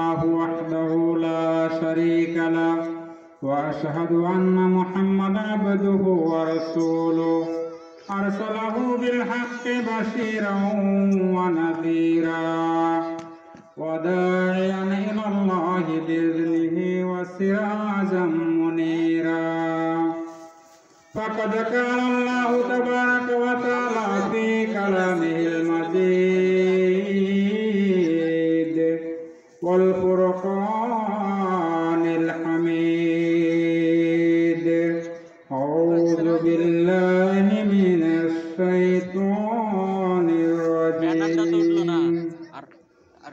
الله وحده لا شريك له وأشهد أن محمدا عبده ورسوله أرسله بالحق بشيرا ونذيرا وداعيا إلى الله بإذنه وسراجا منيرا فقد قال الله تبارك وتعالى في كلامه المجيد والفرقان الحميد أعوذ بالله من الشيطان الرجيم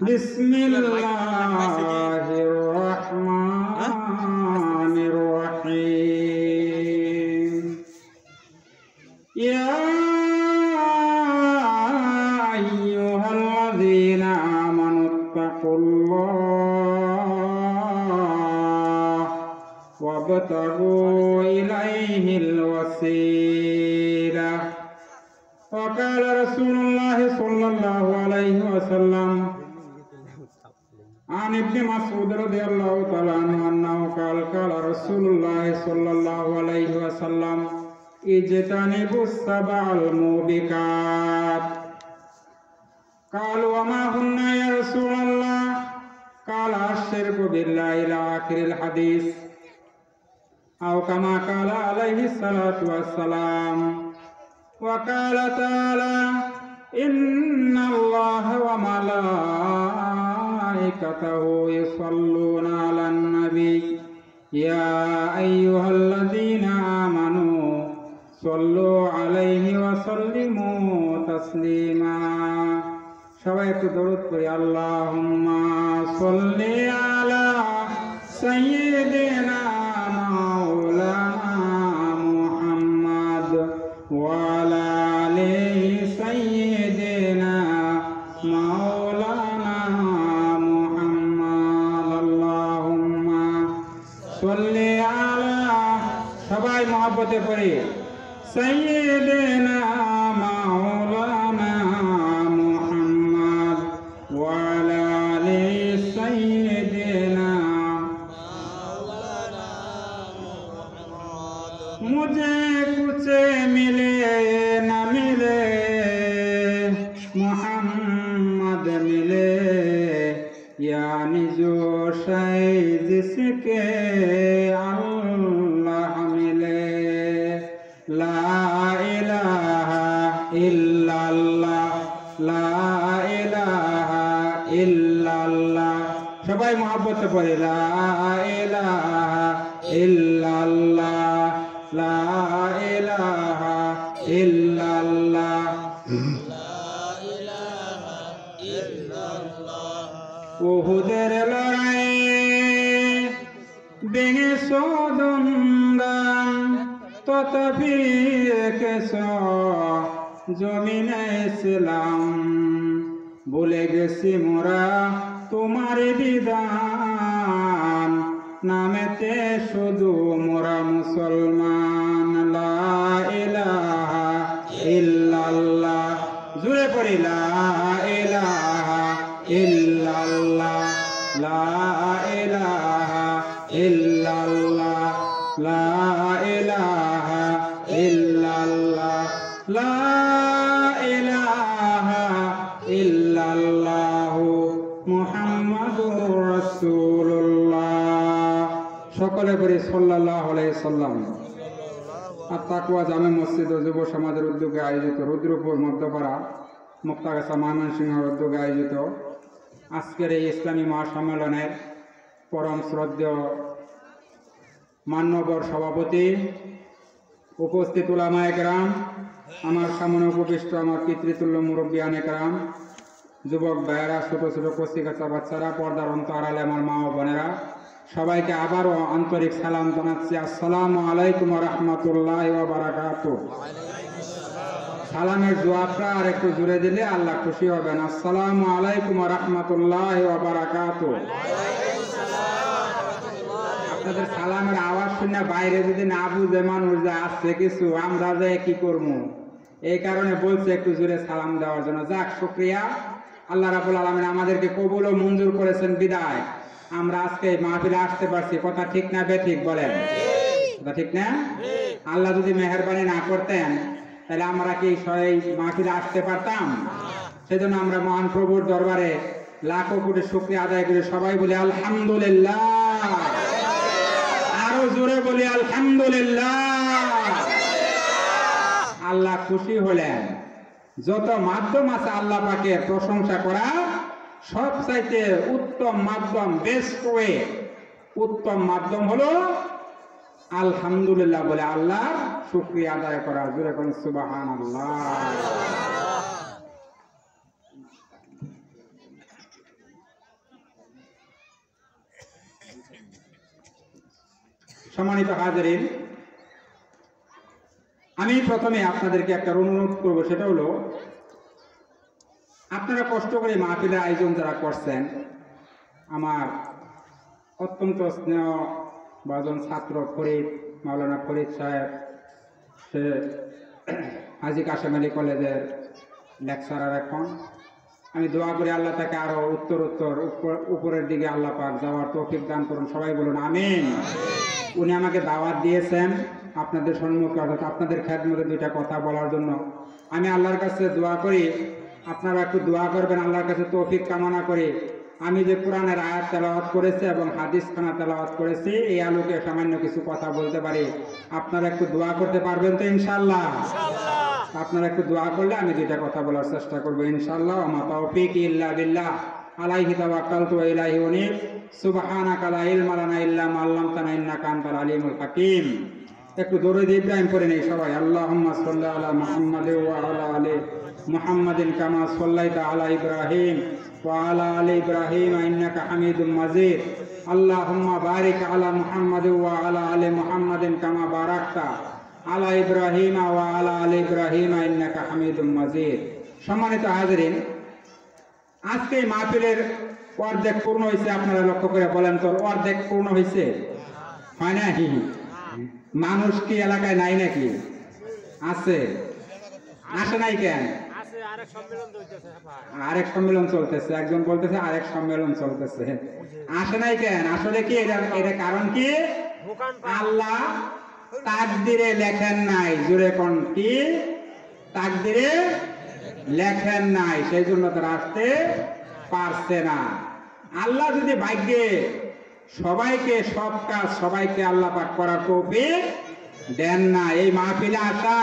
بسم الله الرحمن الرحيم يا أيها الذين آمنوا اتقوا الله وابتغوا إليه الوسيلة وقال رسول الله صلى الله عليه وسلم عن ابن مسعود رضي الله تعالى عنه أنه قال قال رسول الله صلى الله عليه وسلم اجتنبوا السبع الموبقات قالوا وما هن يا رسول الله قال الشرك بالله إلى آخر الحديث أو كما قال عليه الصلاة والسلام وقال تعالى إن الله وملائكته يصلون على النبي يا أيها الذين آمنوا صلوا عليه وسلموا تسليما সবাই একটু দরুদ করি আল্লাহুম্মা সাল্লি আলা সাইয়্যিদিনা মাওলানা মুহাম্মদ ওয়া আলা আলি সাইয়্যিদিনা মাওলানা মুহাম্মদ আল্লাহুম্মা সাল্লি আলা সবাই মহব্বতে পড়ি সাইয়্যিদিনা মাওলানা মুহাম্মদ ওয়া আলা আলি সাইয়্যিদিনা मुझे कुछ मिले न मिले मोहम्मद मिले यानी जो शय जिसके अल्लाह मिले ला इलाहा इल्लल्लाह ला इलाहा इल्लल्लाह সবাই মহব্বত পড়ে লা ইলাহা ইল্লাল্লাহ লা ইলাহা ইল্লাল্লাহ লা ইলাহা ইল্লাল্লাহ উহুদের লড়াই ভেঙে সদন্দান তথাপি কেস জমিনে ইসলাম ভুলে গেছি মোরা তোমার বিধান নামেতে শুধু মোরা মুসলমান লা ইলাহা ইল্লাল্লাহ জুড়ে পড়ি লা ইলাহা ইল্লাল্লাহ লা ইলাহা ইল্লাল্লাহ লা ইলাহা ইল্লাল্লাহ লা ইলাহা ইল্লাল্লাহ মুহাম্মাদুর রাসূলুল্লাহ সকলে পড়ি সাল্লাল্লাহু আলাইহি সাল্লাম। আর তাকওয়া জামে মসজিদ ও যুব সমাজের উদ্যোগে আয়োজিত রুদ্রপুর মধ্যপাড়া মুক্তাগাছা ময়মনসিংহের উদ্যোগে আয়োজিত আজকের এই ইসলামী মহাসম্মেলনের পরম শ্রদ্ধেয় মান্যবর সভাপতি উপস্থিত উলামায়ে কেরাম, আমার সামনে উপবিষ্ট আমার পিতৃতুল্য মুরব্বিয়ানে কেরাম, যুবক ভাইয়েরা, ছোট ছোট কচিকাচা বাচ্চারা, পর্দার অন্তরালে আমার মা ও বোনেরা, সবাইকে আবারও আন্তরিক সালাম জানাচ্ছি। আসসালামু আলাইকুম ওয়া রাহমাতুল্লাহি ওয়া বারাকাতুহু। সালামের জবাবটা আর একটু জোরে দিলে আল্লাহ খুশি হবেন। আসসালামু আলাইকুম ওয়া রাহমাতুল্লাহি ওয়া বারাকাতুহু। আপনাদের সালামের আওয়াজ শুনে বাইরে যদি না বুঝে মানুষ যে আসছে কিছু, আমরা যে কি করবো, এই কারণে বলছে একটু জোরে সালাম দেওয়ার জন্য। যাক, শুকরিয়া। আল্লাহ রাব্বুল আলামিন আমাদেরকে কবুল ও মঞ্জুর করেছেন বিদায় আমরা আজকে মাহফিলে আসতে পারছি, কথা ঠিক না বেঠিক বলেন? কথা ঠিক না? আল্লাহ যদি মেহেরবানি না করতেন তাহলে আমরা কি এই মাহফিলে আসতে পারতাম? সেজন্য আমরা মহান প্রভুর দরবারে লাখো কোটি শুকরিয়া আদায় করে সবাই বলি আলহামদুলিল্লাহ। আরো জোরে বলি আলহামদুলিল্লাহ। আল্লাহ খুশি হলেন। যত মাধ্যম আছে আল্লাহ পাকের প্রশংসা করা, সবচাইতে উত্তম মাধ্যম, বেস্ট ওয়ে, উত্তম মাধ্যম হলো আলহামদুলিল্লাহ বলে আল্লাহ শুকরিয়া আদায় করা। জোরে বলেন সুবহানাল্লাহ। সম্মানিত হাজিরিন, আমি প্রথমে আপনাদেরকে একটা অনুরোধ করব, সেটা হলো আপনারা কষ্ট করে মাহফিলের আয়োজন যারা করছেন, আমার অত্যন্ত স্নেহ বাজন ছাত্র ফরিদ, মাওলানা ফরিদ সাহেব, সে হাজী কাশেম আলী কলেজের লেকচারার। এখন আমি দোয়া করি আল্লাহ তাকে আরো উত্তর উপরের দিকে আল্লাহ পাক যাওয়ার তৌফিক দান করুন। সবাই বলুন আমিন। উনি আমাকে দাওয়াত দিয়েছেন আপনাদের সম্মুখে, অর্থাৎ আপনাদের খেদমতে দুইটা কথা বলার জন্য। আমি আল্লাহর কাছে দোয়া করি, আপনারা একটু দোয়া করবেন, আল্লাহর কাছে তৌফিক কামনা করি। আমি যে কোরআনের আয়াত তেলাওয়াত করেছি এবং হাদিস খানা তেলাওয়াত করেছি, এই আলোকে সামান্য কিছু কথা বলতে পারি। আপনারা একটু দোয়া করতে পারবেন তো ইনশাআল্লাহ? আপনারা একটু দোয়া করলে আমি দুইটা কথা বলার চেষ্টা করবো ইনশাআল্লাহ। আমা তাওফীক ইল্লা বিল্লাহ, আলাইহি তাওয়াক্কালতু ওয়া ইলাইহি উনীব, সুবহানাকা লা ইলমা লানা ইল্লা মা আল্লামতানা ইন্নাকা আনতাল আলিমুল হাকীম। একটু দরুদ ইব্রাহিম পড়ে নেই সবাই। আল্লাহুম্মা সাল্লি আলা মুহাম্মাদ ওয়া আলা আলি মুহাম্মাদিন কামা সাল্লাইতা আলা ইব্রাহিম ওয়া আলা আলি ইব্রাহিম ইন্নাকা হামিদুম মাজিদ। আল্লাহুম্মা বারিক আলা মুহাম্মাদ ওয়া আলা আলি মুহাম্মাদিন কামা বারাকতা আলা ইব্রাহিম ওয়া আলা আলি ইব্রাহিম ইন্নাকা হামিদুম মাজিদ। সম্মানিত হাজিরিন, আজকে এই মাহফিলের অর্ধেক পূর্ণ হয়েছে। আপনারা লক্ষ্য করে বলেন তো, অর্ধেক পূর্ণ হয়েছে? হয় না? মানুষ কি এলাকায় নাই নাকি? আছে? আসে নাই কেন? আরেক সম্মেলন চলতেছে। একজন বলতেছে আরেক সম্মেলন চলতেছে। আসে নাই কেন? আসলে কি এটা কারণ কি? আল্লাহ তাকদিরে লেখেন নাই। জোরে কোন কি? তাকদিরে লেখেন নাই, সেই জন্য তারা আসতে পারছে না। আল্লাহ যদি ভাগ্যে সবাইকে সব কাজ সবাইকে আল্লাহ পাক করার তৌফিক দেন না, এই মাহফিলে আসা,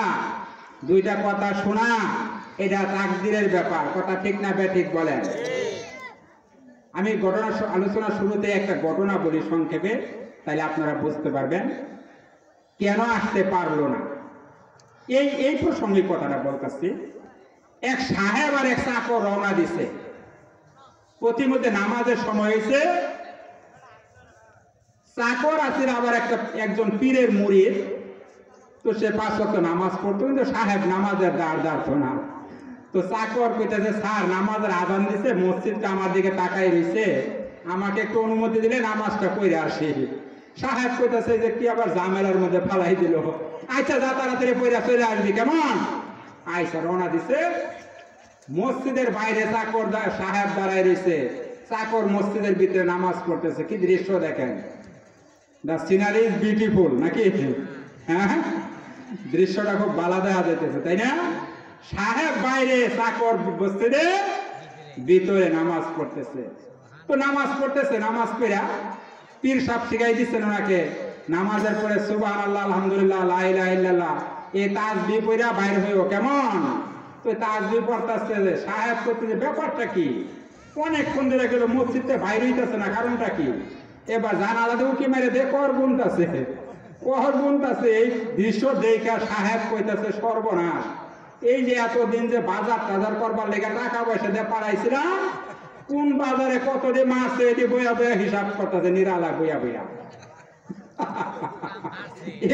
দুইটা কথা শোনা, এটা তাকদিরের ব্যাপার। কথা ঠিক না বেঠিক বলেন? আমি আলোচনা শুরুতে একটা ঘটনা বলি সংক্ষেপে, তাইলে আপনারা বুঝতে পারবেন কেন আসতে পারলো না। এই প্রসঙ্গে কথাটা বলতেছি। এক সাহেব আর এক চাকর রওনা দিছে। প্রতিমধ্যে নামাজের সময় হয়েছে। চাকর আছে আবার একজন পীরের মুরিদ, তো সে 5 ওয়াক্ত নামাজ পড়তো, কিন্তু সাহেব নামাজের দাঁড় দাঁড়তো না। তো চাকর কইতেছে, স্যার নামাজের আজান দিছে, মসজিদটা আমার দিকে তাকাই রয়েছে, আমাকে একটু অনুমতি দিলে নামাজটা পড়ে আসি। সাহেব কইতেছে যে কি আবার ঝামেলার মধ্যে ফালাই দিল, আচ্ছা যা তাড়াতাড়ি পড়ে চলে আসবি কেমন। আইসা রওনা দিছে। মসজিদের বাইরে চাকর সাহেব দাঁড়ায় রয়েছে, চাকর মসজিদের ভিতরে নামাজ পড়তেছে। কি দৃশ্য দেখেন! দ্য সিনারি ইজ বিউটিফুল নাকি? হ্যাঁ, দৃশ্যটা খুব ভালো দেখা যাইতেছে, তাই না? সাহেব বাইরে, চাকর মসজিদের ভিতরে নামাজ পড়তেছে। তো নামাজ পড়তেছে, নামাজ পড়া পীর সাহেব শিখাই দিচ্ছেন ওনাকে নামাজের পরে সুবহানাল্লাহ, আলহামদুলিল্লাহ, লা ইলাহা ইল্লাল্লাহ, এই তাসবিহ পড়া বাইরে হইও কেমন। তো তাসবিহ পড়তেছে, সাহেব করতেছে ব্যাপারটা কি, অনেকক্ষণ ধরে গেল মসজিদে বাইরে হইতেছে না, কারণটা কি? এবার জানালা দিয়ে উকি মেরে দিয়ে কর গুনতাছে। এই দৃশ্য দেখা সাহেব কইতাছে সর্বনাশ, এই যে এতদিন যে বাজার টাজার করবার লেগে টাকা পয়সা দিয়ে পাড়াইছিলাম, কোন বাজারে কত দিয়ে মাছ এটি বইয়া বইয়া হিসাব করতেছে, নিরালা বইয়া বইয়া।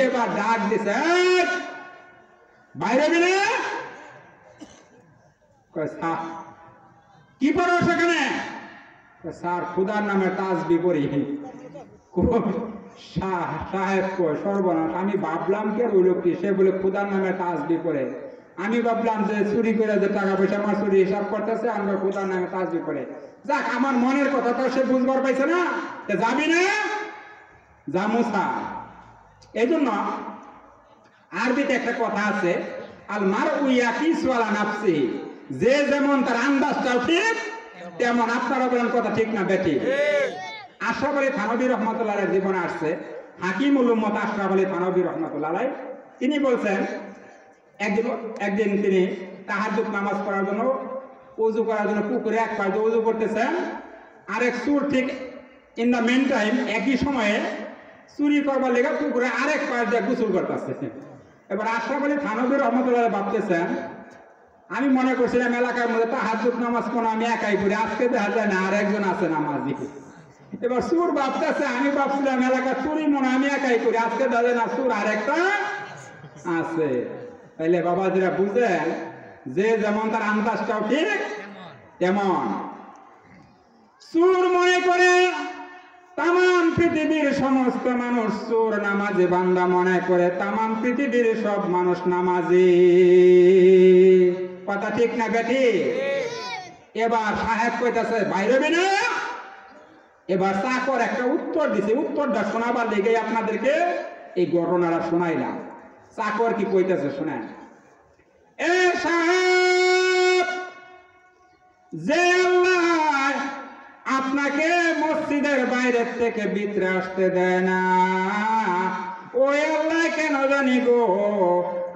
এবার ডাক দিছে, বাইরে গেলে কি পড়ো সেখানে? স্যার খুদার নামে তাসবিহ পড়ি। সাহেব কয় সর্বনাশ, আমি ভাবলাম কে ওই লোকটি, সে বলে খুদার নামে তাসবিহ পড়ে। আমি ভাবলাম যে চুরি করে যে টাকা পয়সা আমার চুরি হিসাব করতেছে, আমরা খোদার নামে তাসবিহ করে। যাক, আমার মনের কথা তো সে বুঝবার পাইছে না, যাবি না জামুসা। এই জন্য আরবিতে একটা কথা আছে, আল মারউ ইয়াকিসু আলা নাফসি, যে যেমন তার আন্দাজটাও ঠিক তেমন। আপনারা বলেন কথা ঠিক না বেঠিক? আশরাফ আলী থানভী রহমাতুল্লাহ আলাইহির জীবনে আসছে হাকিমুল উম্মত আশরাফ আলী থানভী রহমাতুল্লাহ আলাইহি, তিনি বলছেন একদিন তিনি তাহাজ্জুদ নামাজ পড়ার জন্য ওযু করার জন্য পুকুরে এক পাশে ওযু করতেছেন, আরেক চোর ঠিক ইন দ্য মেন টাইম একই সময়ে চুরি করবার লেগে পুকুরে আরেক পাশ দিয়ে গোসল করতেছে। এবার আশরাফ আলী থানভী রহমাতুল্লাহ আলাইহি ভাবতেছেন, আমি মনে করছিলাম এলাকার মধ্যে তাহাজ্জুদ নামাজ কোনো আমি একাই করি, আজকে দেখা যায় না আর একজন আছে নামাজি। এবার চোর ভাবতেছে, আমি ভাবছিলাম এলাকার চুরি মনে আমি একাই করি, আজকে দেখা যায় না চোর আরেকটা আছে। তাইলে বাবাজিরা বুঝেন, যে যেমন তার আন্দাজটাও ঠিক তেমন। চোর মনে করে তামাম পৃথিবীর সমস্ত মানুষ চোর, নামাজি বান্দা মনে করে তামাম পৃথিবীর সব মানুষ নামাজি। কথা ঠিক না বেঠি? এবার সাহেব কইতাছে বাইরে না। এবার চাকর একটা উত্তর দিছে, উত্তরটা শোনাবার লেগে আপনাদেরকে এই ঘটনাটা শোনাইলাম। চাকর কি কইতাছে শোনেন। এ সাহেব, যে আল্লাহ আপনাকে মসজিদের বাইরে থেকে ভিতরে আসতে দেয় না, ওই আল্লাহ কেন জানি গো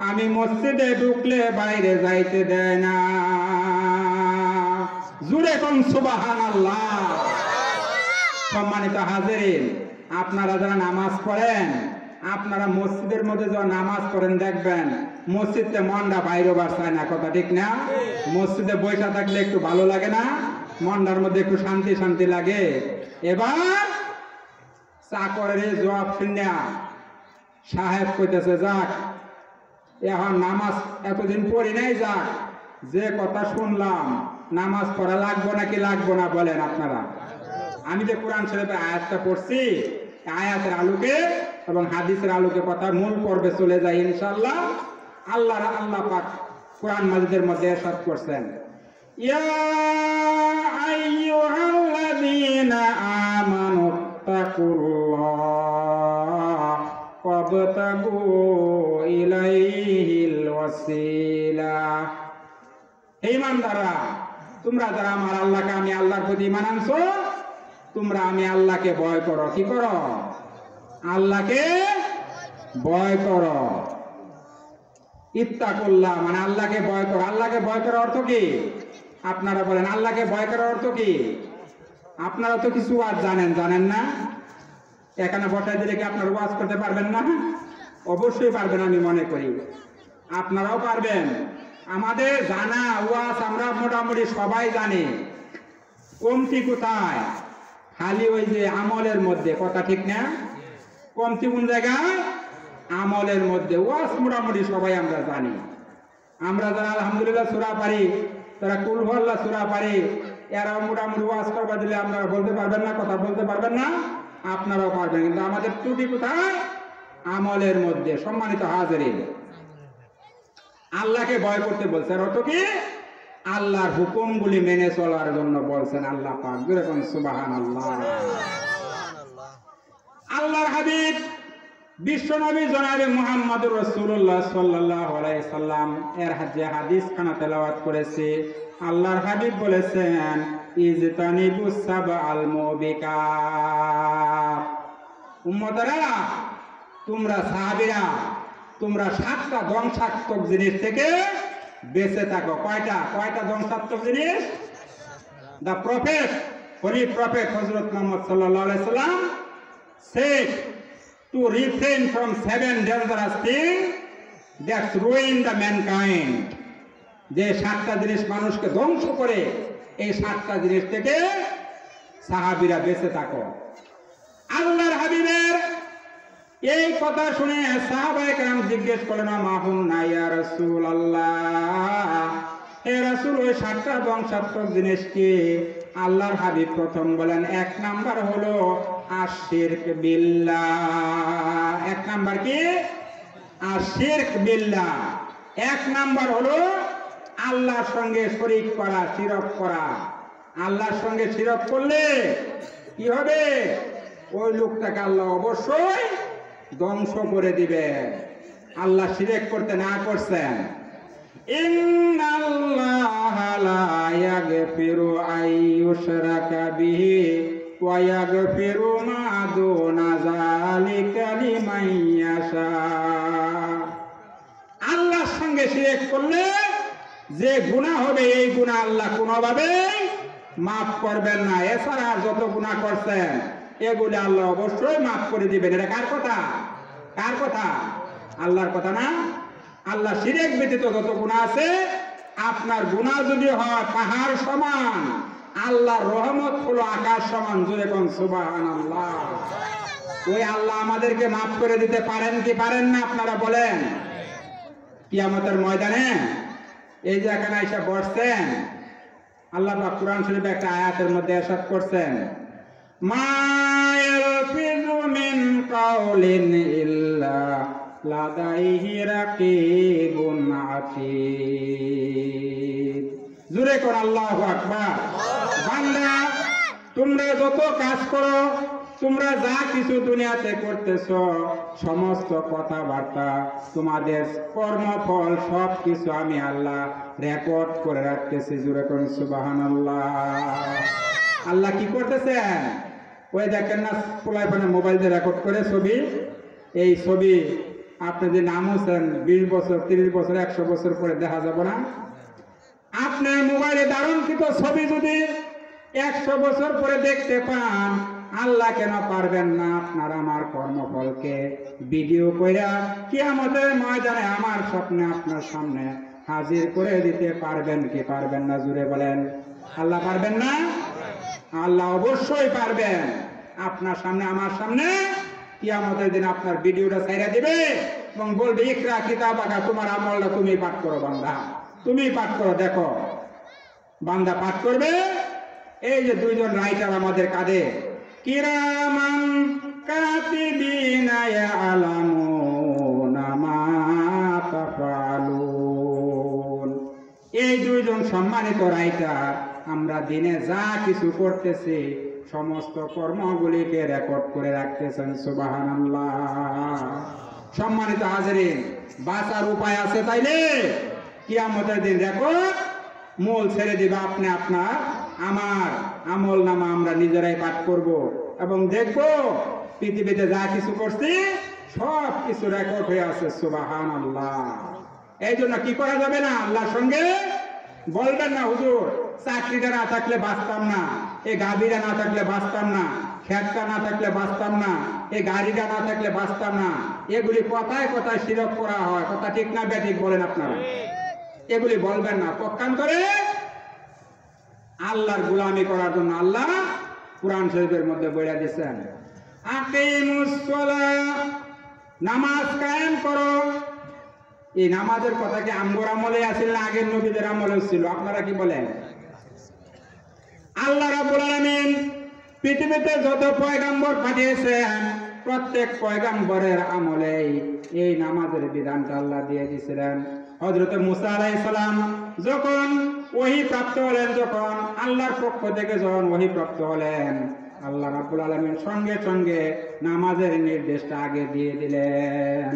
আমি মসজিদে ঢুকলে বাইরে যাইতে দেয় না। জুড়ে কোন সুবহানাল্লাহ। সম্মানিত হাজিরিন, আপনারা যারা নামাজ পড়েন, আপনারা মসজিদের মধ্যে যখন নামাজ পড়েন দেখবেন মসজিদে মনটা বাইরে বার চায় না। কথা ঠিক না? মসজিদে বৈঠা থাকলে একটু ভালো লাগে না? মনটার মধ্যে একটু শান্তি শান্তি লাগে। এবার চাকরের জবাব শুনিয়া সাহেব কইতেছে, যাক এখন নামাজ এতদিন পড়ি নাই, যাক যে কথা শুনলাম নামাজ পড়া লাগবো নাকি লাগবো না বলেন আপনারা? আমি যে কোরআন শরীফের আয়াতটা পড়ছি, আয়াতের আলোকে এবং হাদিসের আলোকে কথা মূল পর্বে চলে যায় ইনশাআল্লাহ। আল্লাহ পাক কোরআন মাজিদের মধ্যে ইরশাদ করছেন, ইয়া আইয়ুহাল্লাযীনা আমানু তাকুল্লাহ ওয়াবতাগু ইলাইহিল ওয়াসিলা। হে ঈমানদাররা, তোমরা যারা আমার আল্লাহকে, আমি আল্লাহর প্রতি ঈমান আনছো, তোমরা আমি আল্লাহকে ভয় করো। কি করো? আল্লাহকে ভয় করো। ইত্তাকুল্লাহ মানে আল্লাহকে ভয় করো। আল্লাহকে ভয় করার অর্থ কি? আপনারা বলেন, আল্লাহকে ভয় করার অর্থ কি? আপনারা তো কিছু ওয়াজ জানেন না? এখানে বসাই দিলে কি আপনারা ওয়াজ করতে পারবেন না? অবশ্যই পারবেন, আমি মনে করি আপনারাও পারবেন। আমাদের জানা ওয়াজ আমরা মোটামুটি সবাই জানি। কমতি কোথায়? খালি ওই যে আমলের মধ্যে। কথা ঠিক না? কমতি কোন জায়গায়? আমলের মধ্যে। ওয়াজ মোটামুটি সবাই আমরা জানি। আমরা যারা আলহামদুলিল্লাহ সূরা পারি, তারা কুল হুয়াল্লাহ সূরা পারি, এরাও মোটামুটি ওয়াজ করবা দিলে আপনারা বলতে পারবেন না, কথা বলতে পারবেন না, আপনারাও পারবেন। কিন্তু আমাদের ত্রুটি কোথায়? আমলের মধ্যে। সম্মানিত হাজিরিন, আল্লাহকে ভয় করতে বলছেন অর্থ কি? আল্লাহর হুকুমগুলি মেনে চলার জন্য বলছেন আল্লাহ পাক। যেরকম সুবহানাল্লাহ। আল্লাহর হাবিব বিশ্বনবী জনাবে মুহাম্মদুর রাসূলুল্লাহ সাল্লাল্লাহু আলাইহি সাল্লাম এর যে হাদিস খানা তেলাওয়াত করেছে, আল্লাহর হাবিব বলেছেন, ইজতানিবুস সাবআল মুবিকাত। উম্মতরা, তোমরা সাহাবীরা, তোমরা 7টা ধ্বংসাত্মক জিনিস থেকে বেঁচে থাকো। কয়টা ধ্বংসাত্মক জিনিস? দ্য প্রফেট, হোলি প্রফেট হযরত মুহাম্মদ সাল্লাল্লাহু আলাইহি সাল্লাম said to refrain from 7 dangerous things that ruin the mankind. যে 7টা জিনিস মানুষকে ধ্বংস করে, এই 7টা জিনিস থেকে সাহাবীরা বেঁচে থাকো। আল্লাহর হাবিবের এই কথা শুনে সাহাবায়ে কেরাম জিজ্ঞেস করলেন, মাহুন্না ইয়া রাসূলুল্লাহ, হে রাসূল ওই 7টা ধ্বংসাত্মক জিনিস কি? আল্লাহর হাবিব প্রথম বলেন, 1 নাম্বার হলো আশিরক বিল্লাহ। 1 নাম্বার কি? আশিরক বিল্লাহ। এক নাম্বার হলো আল্লাহর সঙ্গে শরীক করা, শিরক করা। আল্লাহর সঙ্গে শিরক করলে কি হবে? ওই লোকটাকে আল্লাহ অবশ্যই ধ্বংস করে দিবে। আল্লাহ শিরক করতে না করছেন, ইন্নাল্লাহা লা ইয়াগফিরু আইয়ুশরাকা বিহি ওয়া ইয়াগফিরু মা দুনা যালিকা লিমান ইয়াশা। আল্লাহর সঙ্গে শিরক করলে যে গুনাহ হবে এই গুনাহ আল্লাহ কোনোভাবে মাফ করবেন না। এছাড়া যত গুনাহ করছেন এগুলি আল্লাহ অবশ্যই মাফ করে দিবেন। এটা কার কথা? কার কথা? আল্লাহর কথা না? আল্লাহ শিরক ব্যতীত যত গুনাহ আছে, আপনার গুনাহ যদি হয় পাহাড় সমান, আল্লাহর রহমত হলো আকাশ সমান। জোরে কোন সুবহানাল্লাহ। ওই আল্লাহ আমাদেরকে মাফ করে দিতে পারেন কি পারেন না আপনারা বলেন? কিয়ামতের ময়দানে এই যে এখানে এসে বসছেন, আল্লাহ পাক কুরআন শরীফে একটা আয়াতের মধ্যে ইরশাদ করছেন, মা ইয়ালফিযু মিন কাওলিন ইল্লা লাদাইহি রাকিবুন আতীদ। জোরে কোন আল্লাহু আকবার। বান্দা, তোমরা যত কাজ করো, তোমরা যা কিছু দুনিয়াতে করতেছ, সমস্ত কথাবার্তা, তোমাদের কর্মফল সব কিছু আমি আল্লাহ রেকর্ড করে রাখতেছি। জোরে কোন সুবহানাল্লাহ। আল্লাহ কি করতেছেন? ওই দেখেন না পোলাইপানে মোবাইল দিয়ে রেকর্ড করে ছবি, এই ছবি আপনি যে নাম হচ্ছেন 20 বছর 30 বছর 100 বছর পরে দেখা যাবে না। আপনার মোবাইলে দারুণকৃত ছবি যদি 100 বছর পরে দেখতে পান, আল্লাহ কেন পারবেন না আপনার আমার কর্মফলকে ভিডিও কইরা কিয়ামতের ময়দানে আমার স্বপ্নে আপনার সামনে হাজির করে দিতে পারবেন কি পারবেন না? জুড়ে বলেন, আল্লাহ পারবেন না? আল্লাহ অবশ্যই পারবেন। আপনার সামনে আমার সামনে কিয়ামতের দিন আপনার ভিডিওটা ছাইরা দিবে এবং বলবে, ইকরা কিতাবাকা, তোমার আমলটা তুমি পাঠ করো বান্দা, তুমি পাঠ করো। দেখো বান্দা পাঠ করবে। এই যে দুইজন রাইটার আমাদের কাঁধে, কিরামান কাতিবিনা ইয়ালামুনা মা তাফআলুন। এই দুইজন সম্মানিত রাইটার আমরা দিনে যা কিছু করতেছি সমস্ত কর্মগুলিকে রেকর্ড করে রাখতেছেন। সুবহানাল্লাহ। সম্মানিত হাজিরিন, বাঁচার উপায় আছে তাইলে কিয়ামতের দিন রেকর্ড মূল ছেড়ে দিবে। আপনি আপনার আমার আমল নামা আমরা নিজেরাই পাঠ করব এবং দেখব পৃথিবীতে যা কিছু করছি সব কিছু রেকর্ড হয়ে আছে। সুবহানাল্লাহ। এই জন্য কি করা যাবে না? আল্লাহর সঙ্গে বলবেন না, হুজুর চাকরিটা না থাকলে বাঁচতাম না, এই গাভীটা না থাকলে বাঁচতাম না, খেতটা না থাকলে বাঁচতাম না, এই গাড়িটা না থাকলে বাঁচতাম না। এগুলি কথায় কথায় শিরক করা হয়। কথা ঠিক না ব্যাঠিক বলেন আপনারা? এগুলি বলবেন না। পক্ষান্তরে আল্লাহর গোলামি করার জন্য আল্লাহ কুরআন শরীফের মধ্যে বলে দিয়েছেন, আকিমুস সালাহ, নামাজ কায়েম করো। এই নামাজের কথা কি আমগর আমলে আসলে না আগের নবীদের আমলে ছিল? আপনারা কি বলেন? আল্লাহ রাব্বুল আলামিন পৃথিবীতে যত পয়গাম্বর পাঠিয়েছেন প্রত্যেক পয়গাম্বরের আমলে এই নামাজের বিধানটা আল্লাহ দিয়ে দিয়েছিলেন। হযরত মুসা আলাইহিস সালাম যখন ওহী প্রাপ্ত হলেন, যখন আল্লাহর পক্ষ থেকে যখন ওহী প্রাপ্ত হলেন, আল্লাহ রাব্বুল আলামিন সঙ্গে সঙ্গে নামাজের নির্দেশটা আগে দিয়ে দিলেন।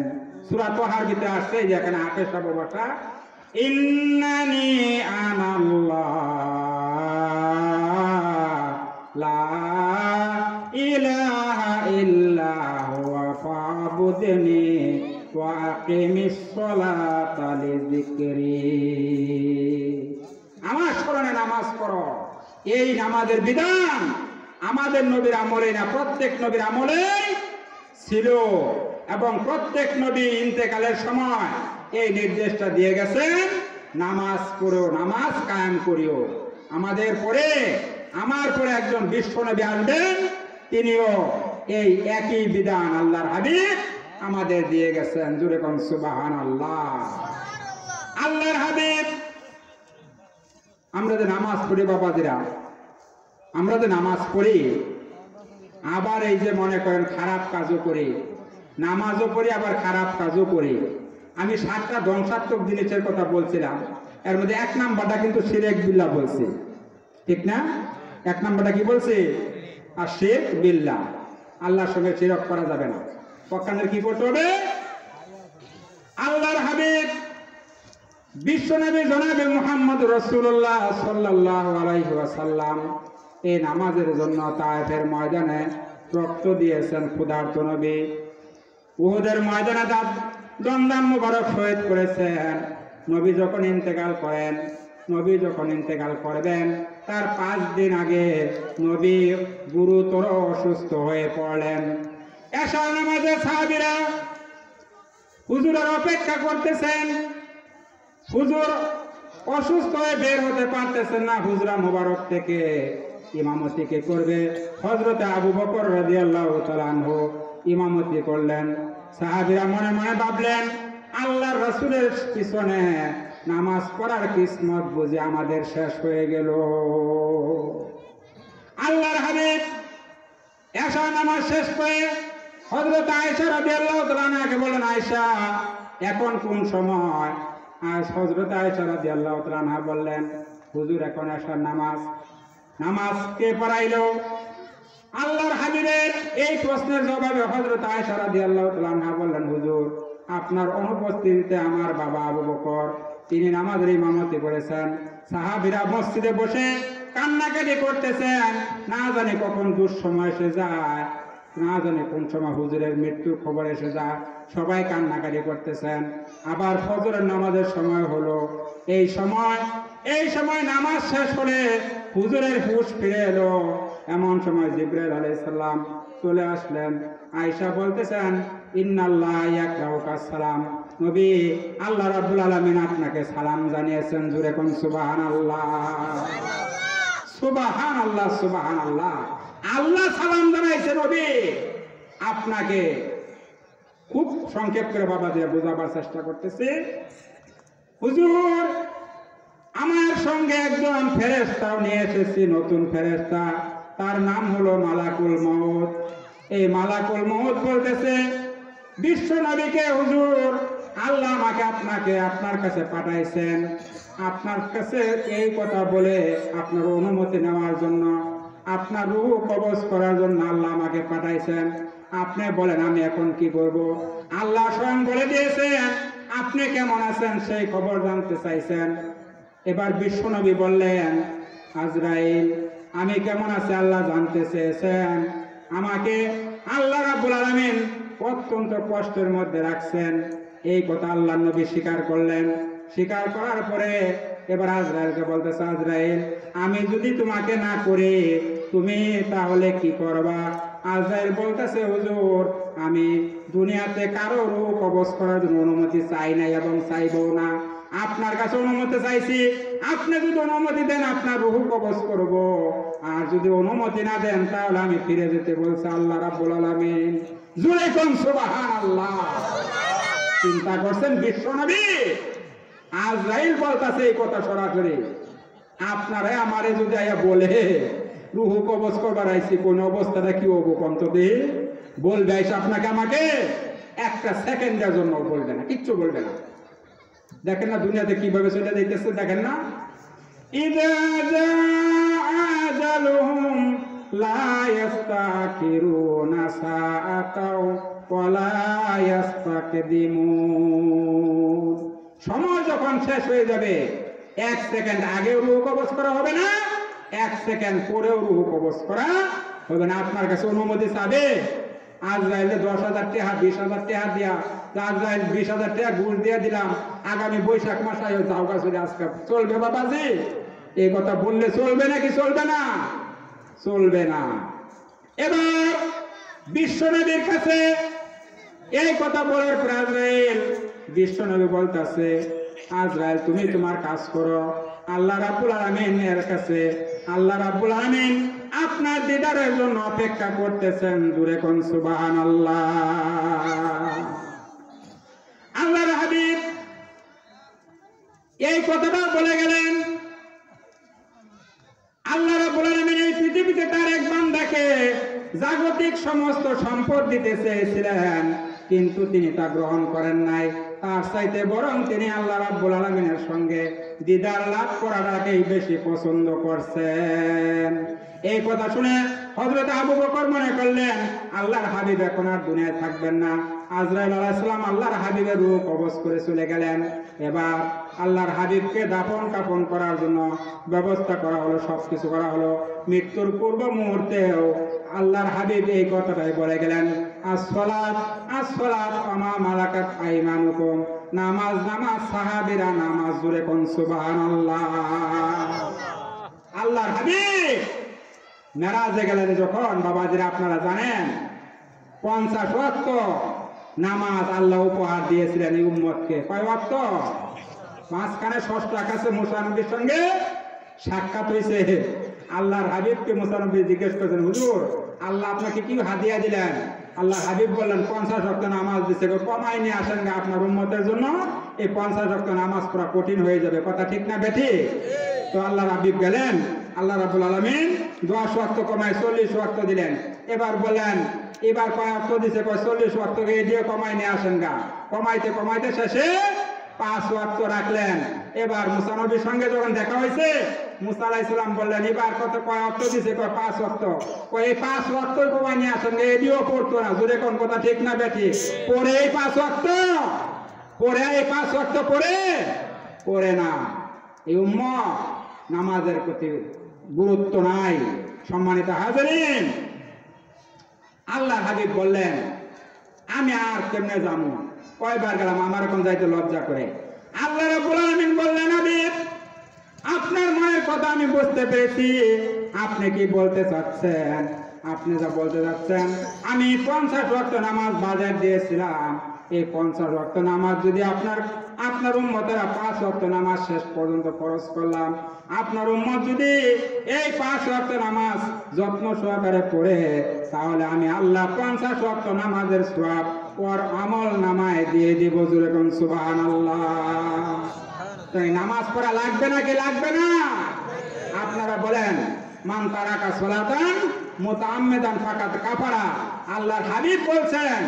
সূরা তাহার ভিতরে আসছে যেখানে হাফেজ সাহেব বসা, ইন্নানি আনাল্লাহ লা ইলাহা ইল্লা হুয়া ফাবুদনি ওয়া আকিমিস সালাতা লিযিকরি। আমার স্মরণে নামাজ পড়ো। এই নামাজের বিধান আমাদের নবীর আমলে না, প্রত্যেক নবীর আমলেই ছিল এবং প্রত্যেক নবী ইন্তেকালের সময় এই নির্দেশটা দিয়ে গেছেন, নামাজ পড়ো, নামাজ কায়েম করিও। আমাদের পরে আমার পরে একজন বিশ্ব নবী আসবেন, তিনিও এই একই বিধান আল্লাহর হাবিব আমাদের দিয়ে গেছেন। জোরে কোন সুবহানাল্লাহ। আল্লাহর হাবিব, আমরা যে নামাজ পড়ি বাবাজিরা, আমরা যে নামাজ পড়ি আবার এই যে মনে করেন খারাপ কাজও করি, নামাজও পড়ি আবার খারাপ কাজও করি। আমি 7টা ধ্বংসাত্মক জিনিসের কথা বলছিলাম, এর মধ্যে 1 নাম্বারটা কিন্তু শিরক বিল্লাহ বলছি, ঠিক না? 1 নাম্বারটা কি বলছি? আর শিরক বিল্লাহ, আল্লাহর সঙ্গে শিরক করা যাবে না। পক্ষান্তরে কি করতে হবে? আল্লাহর হাবিব বিশ্বনবী জনাবে মুহাম্মদ রাসূলুল্লাহ সাল্লাল্লাহু আলাইহি ওয়াসাল্লাম এই নামাজের জন্য তায়েফের ময়দানে রক্ত দিয়েছেন ক্ষুধার্ত নবী। উহুদের ময়দানে তার দন্দান মুবারক শহীদ করেছেন। নবী যখন ইন্তেকাল করবেন তার 5 দিন আগে নবী গুরুতর অসুস্থ হয়ে পড়লেন। এশার নামাজে সাহাবীরা হুজুরের অপেক্ষা করতেছেন। হুজুর অসুস্থ হয়ে বের হতে পারতেছেন না, হুজরা মুবারক থেকে ইমামতি কে করবে? হযরতে আবু বকর রাদিয়াল্লাহু তাআলা আনহু ইমামতি করলেন। সাহাবীরা মনে মনে ভাবলেন, আল্লাহর রাসূলের পিছনে নামাজ পড়ার কিসমত বুঝি আমাদের শেষ হয়ে গেল। আল্লাহর হাবিব এশা নামাজ শেষ করে হযরত আয়েশা রাদিয়াল্লাহু তাআলা আনহাকে বললেন, আয়েশা এখন কোন সময়? আর হযরত আয়েশা রাদিয়াল্লাহু তাআলা আনহা বললেন, হুজুর এখন এশার নামাজ কে পড়াইলো? আল্লাহর হাবিবের এই প্রশ্নের জবাবে হযরত আয়েশা রাদিয়াল্লাহু তাআলা আনহা বললেন, হুজুর আপনার অনুপস্থিতিতে আমার বাবা আবু বকর তিনি নামাজের ইমামতি করেছেন। সাহাবীরা মসজিদে বসে কান্নাকাটি করতেছেন, না জানি কখন দুঃসময় এসে যায়, না জানি কোন সময় হুজুরের মৃত্যুর খবর এসে যায়। সবাই কান্নাকাটি করতেছেন। আবার ফজরের নামাজের সময় হলো। এই সময় নামাজ শেষ হলে হুজুরের হুঁশ ফিরে এলো। এমন সময় জিবরাইল আলাইহিস সালাম চলে আসলেন। আয়েশা বলতেছেন, ইন্নাল্লাহ ইয়াকরাউকা সালাম, নবী আল্লাহ রাব্বুল আলামিন আপনাকে সালাম জানিয়েছেন। জোরে কোন সুবহানাল্লাহ, সুবহানাল্লাহ, সুবহানাল্লাহ। আল্লাহ সালাম জানাইছে নবী আপনাকে। খুব সংক্ষেপ করে বাবা দিয়ে বোঝাবার চেষ্টা করতেছে। হুজুর আমার সঙ্গে একজন ফেরেশতাও নিয়ে এসেছি, নতুন ফেরেশতা, তার নাম হলো মালাকুল মউত। এই মালাকুল মউত বলতেছে বিশ্ব নবীকে, হুজুর আল্লাহ আমাকে আপনার কাছে পাঠাইছেন, আপনার কাছে এই কথা বলে আপনার অনুমতি নেওয়ার জন্য, আপনার রূহ কবজ করার জন্য আল্লাহ আমাকে পাঠাইছেন। আপনি বলেন আমি এখন কি করব? আল্লাহ স্বয়ং বলে দিয়েছেন আপনি কেমন আছেন সেই খবর জানতে চাইছেন। এবার বিশ্বনবী বললেন, আজরাইল আমি কেমন আছি আল্লাহ জানতে চেয়েছেন। আমাকে আল্লাহ রাব্বুল আলামিন অত্যন্ত কষ্টের মধ্যে রাখছেন। এই কথা আল্লাহ নবী স্বীকার করলেন। স্বীকার করার পরে এবার আজরাইলকে বলতেছে, আজরাইল আমি যদি তোমাকে না করি তুমি তাহলে কি করবা? আজরাইল বলতেছে, হুজুর আমি দুনিয়াতে কারো রূহ কবজ করার জন্য অনুমতি চাই না এবং চাইবো না। আপনার কাছে অনুমতি চাইছি, আপনি যদি অনুমতি দেন আপনার রূহ কবজ করব, আর যদি অনুমতি না দেন তাহলে আমি ফিরে যেতে বলছে আল্লাহ রাব্বুল আলামিন। জোরে কোন সুবহানাল্লাহ। চিন্তা করছেন বিশ্বনবী? আজরাইল বলতেছে এই কথা সরাসরি। আপনারা আমারে যদি আয়া বলে রূহ কবজ করবার আইছি, কোন অবস্থাটা কি হবো কন্ত দে? বলবে আইসা আপনাকে আমাকে? একটা সেকেন্ডের জন্য বলবে না, কিচ্ছু বলবে না। দেখেন না দুনিয়াতে কিভাবে চলে যাইতেছে, দেখেন না? ইযা জাআ আজালুহুম লা ইস্তাখিরুনা সাআতাও ওয়া লা ইস্তাকদিমুন। সময় যখন শেষ হয়ে যাবে 1 সেকেন্ড আগেও রূহ কবজ করা হবে না, 1 সেকেন্ড পরেও রূহ কবজ করা হবে না। আপনার কাছে অনুমতি চাবে? আজরাইলে 10,000 টাকা 20,000 টাকা দিয়া, আজরাইল 20,000 টাকা ঘুষ দিয়ে দিলাম, আগামী বৈশাখ মাসে যাও গা চলে আজকে চলবে বাবাজি? এই কথা বললে চলবে নাকি চলবে না? চলবে না। এবার বিশ্বনবীর কাছে এই কথা বলার পর আজরাইল, বিশ্বনবী বলতেছে, আজরাইল তুমি তোমার কাজ করো, আল্লাহ রাব্বুল আলামিনের কাছে আল্লাহ রাব্বুল আলামিন আপনার দিদারের জন্য অপেক্ষা করতেছেন। জোরে কোন সুবহানাল্লাহ। আল্লাহর হাবিব এই কথাটা বলে গেলেন। আল্লাহ রাব্বুল আলামিন এই পৃথিবীতে তার এক বান্দাকে জাগতিক সমস্ত সম্পদ দিতে চেয়েছিলেন, কিন্তু তিনি তা গ্রহণ করেন নাই। তার চাইতে বরং তিনি আল্লাহ রাব্বুল আলামিনের সঙ্গে দিদার লাভ করাটাকেই বেশি পছন্দ করছেন। এই কথা শুনে হযরত আবু বকর মনে করলেন আল্লাহর হাবিব এখন আর দুনিয়ায় থাকবেন না। আজরাইল আলাইহিস সালাম আল্লাহর হাবিবের রূহ কবজ করে চলে গেলেন। এবার আল্লাহর হাবিবকে দাফন কাফন করার জন্য ব্যবস্থা করা হলো, সবকিছু করা হলো। মৃত্যুর পূর্ব মুহূর্তেও আল্লাহর হাবিব এই কথাটাই বলে গেলেন, আসসালাত আসসালাত আমা মালাকাত আইমানুকুম, নামাজ নামাজ সাহাবীরা নামাজ, জোরে কোন সুবহানাল্লাহ। আল্লাহর হাবিব মেরাজে গেলেন যখন, বাবাজিরা আপনারা জানেন 50 ওয়াক্ত নামাজ আল্লাহ উপহার দিয়েছিলেন এই উম্মতকে। কয় ওয়াক্ত? মাঝখানে ষষ্ঠ আকাশে মুসা নবীর সঙ্গে সাক্ষাৎ হয়েছে। আল্লাহর হাবিবকে মুসা নবী জিজ্ঞেস করেছেন, হুজুর আল্লাহ আপনাকে কি হাদিয়া দিলেন? আল্লাহ হাবিব বললেন 50 ওয়াক্ত নামাজ দিছে, কমাই নিয়ে আসেন গা আপনার উম্মতের জন্য, এই 50 ওয়াক্ত নামাজ পড়া কঠিন হয়ে যাবে। কথা ঠিক না বেঠিক? তো আল্লাহর হাবিব গেলেন, আল্লাহ রাব্বুল আলামিন 10 ওয়াক্ত কমায় 40 ওয়াক্ত দিলেন। এবার বলেন এবার কয় ওয়াক্ত দিছে? কয় 40 ওয়াক্তকে দিয়ে কমাই নিয়ে আসেন গা। কমাইতে কমাইতে শেষে 5 ওয়াক্ত রাখলেন। এবার মুসা নবীর সঙ্গে যখন দেখা হয়েছে, মুসা আলাইহিস সালাম বললেন এবার কত কয় ওয়াক্ত দিছে? কয় 5 ওয়াক্ত। কয় এই 5 ওয়াক্তই কমাই নিয়ে আসেন গা, এদিও পড়তো না। জোরে কোন কথা ঠিক না বেঠিক? পড়ে এই 5 ওয়াক্ত, পড়ে এই 5 ওয়াক্ত পড়ে না। এই উম্মত নামাজের প্রতি গুরুত্ব নাই। সম্মানিত হাজিরিন, আল্লাহর হাবিব বললেন আমি আর কেমনে যাবো? কয়বার গেলাম, আমার এখন যাইতে লজ্জা করে। আল্লাহ রাব্বুল আলামিন বললেন, হাবিব আপনার মনের কথা আমি বুঝতে পেরেছি, আপনি কি বলতে চাচ্ছেন? আপনি যা বলতে চাচ্ছেন, আমি 50 ওয়াক্ত নামাজ বাজার দিয়েছিলাম, এই 50 ওয়াক্ত নামাজ যদি আপনার উম্মতেরা 5 ওয়াক্ত নামাজ শেষ পর্যন্ত ফরজ করলাম, আপনার উম্মত যদি এই 5 ওয়াক্ত নামাজ যত্ন সহকারে পড়ে, তাহলে আমি আল্লাহ 50 ওয়াক্ত নামাজের সওয়াব ওর আমল নামায় দিয়ে দিব। জোরে কোন সুবহানাল্লাহ। তাই নামাজ পড়া লাগবে নাকি লাগবে না? আপনারা বলেন, মান তারাকা সালাতান মুতাআম্মিদান ফাকাত কাফারা। আল্লাহর হাবিব বলছেন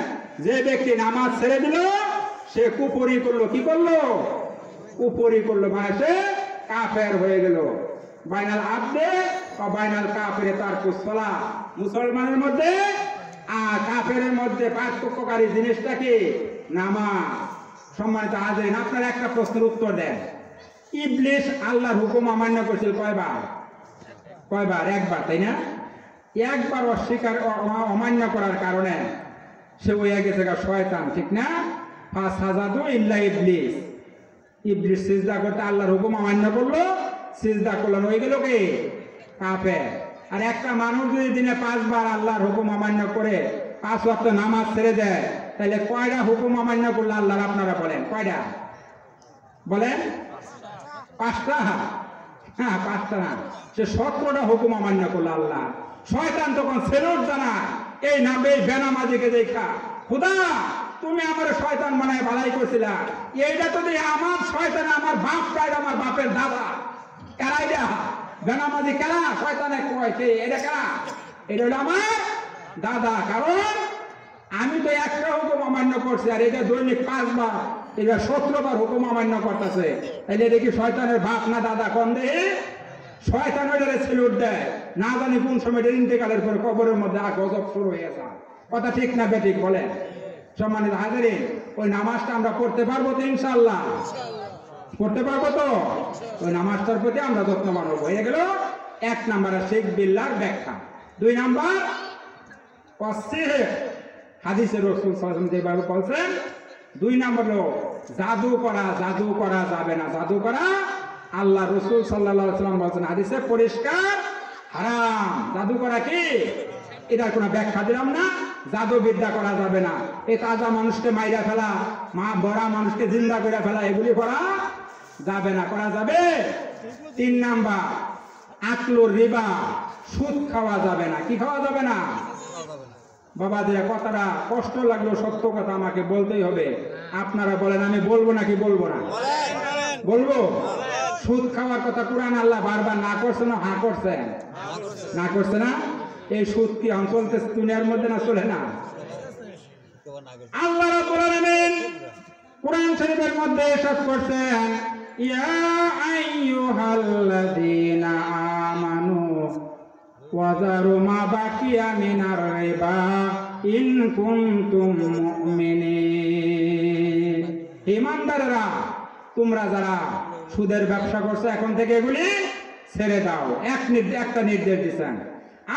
যে ব্যক্তি নামাজ ছেড়ে দিল সে কুফরি করলো। কি করলো? কুফরি করলো, মানে সে কাফের হয়ে গেল। বাইনাল আবদে ও বাইনাল কাফিরে তারকুস সালাত। মুসলমানের মধ্যে আর কাফেরের মধ্যে পার্থক্যকারী জিনিসটা কি? নামাজ। সম্মানিত হাজিরিন, আপনারা একটা প্রশ্নের উত্তর দেন। ইবলিস আল্লাহর হুকুম অমান্য করেছিল কয়বার? কয়বার? একবার, তাই না? একবার অস্বীকার অমান্য করার কারণে সে হয়ে গেছে শয়তান, ঠিক না? ফাসাজাদু ইল্লা ইবলিস। ইবলিস সিজদা করতে আল্লাহর হুকুম অমান্য করলো, সিজদা করলো, হয়ে গেল কি? কাফের। আর একটা মানুষ যদি দিনে 5 বার আল্লাহর হুকুম অমান্য করে 5 ওয়াক্ত নামাজ ছেড়ে দেয়, তাহলে কয়টা হুকুম অমান্য করলো আল্লাহর? আপনারা বলেন কয়টা? বলেন 5টা? হ্যাঁ 5টা না, সে 17টা হুকুম অমান্য করলো আল্লাহ। শয়তান তখন সেলুট জানায় এই নামে বেনামাজিকে দেখা, খুদা তুমি আমার শয়তান বানায় ভালাই করছিলা, এইটা তো আমার শয়তান, আমার বাপ প্রায় আমার বাপের দাদা। কারাই দেয়া বেনামাজি কারা? শয়তানে কয় কে? এটা কারা? এটা হলো আমার দাদা। কারণ আমি তো একটা হুকুম অমান্য করছি, আর এটা দৈনিক 5 বার, এটা 17 বার হুকুম অমান্য করতেছে। তাহলে এটা কি শয়তানের বাপ না দাদা? কোন দেহে শয়তান ওইটারে সেলুট দেয়, না জানি কোন সময় ইন্তেকালের পর কবরের মধ্যে গজব শুরু হয়ে যায়। কথা ঠিক না বেঠিক বলেন? সম্মানিত হাজিরিন, ওই নামাজটা আমরা পড়তে পারবো তো ইনশাআল্লাহ? পড়তে পারবো তো? ওই নামাজটার প্রতি আমরা যত্নবান হবো। হয়ে গেল 1 নাম্বার শিরক বিল্লাহর ব্যাখ্যা। 2 নাম্বার তাসসিহ। হাদিসে রাসূল সাল্লাল্লাহু আলাইহি ওয়াসাল্লাম যেভাবে বলছেন, 2 নাম্বার হলো জাদু করা। জাদু করা যাবে না। জাদু করা আল্লাহ রাসূল সাল্লাল্লাহু আলাইহি ওয়াসাল্লাম বলছেন হাদিসে পরিষ্কার হারাম। জাদু করা কি? এটার কোনো ব্যাখ্যা দিলাম না। জাদু বিদ্যা করা যাবে না। এই তাজা মানুষকে মাইরা ফেলা, বড়া মানুষকে জিন্দা করে ফেলা, এগুলি করা যাবে না। করা যাবে? 3 নাম্বার আকলুর রিবা। সুদ খাওয়া যাবে না। কি খাওয়া যাবে না? বাবাদের কথাটা কষ্ট লাগলো, সত্য কথা আমাকে বলতেই হবে। আপনারা বলেন আমি বলবো নাকি বলবো না? বলবো। সুদ খাওয়ার কথা কুরআন আল্লাহ বারবার না করছে না হ্যাঁ করছে? না করছে না? এই সুদ কি চলতেছে দুনিয়ার মধ্যে না চলে না? আল্লাহ রাব্বুল আলামিন কুরআন শরীফের মধ্যে ইরশাদ করছেন, ইয়া আইয়ুহাল্লাযীনা আমানু ওয়াযারু মা বাকিয়া মিনার রিবা ইন কুনতুম মুমিনিন। ঈমানদাররা, তোমরা যারা সুদের ব্যবসা করছো এখন থেকে এগুলি ছেড়ে দাও। একটা নির্দেশ দিয়েছেন।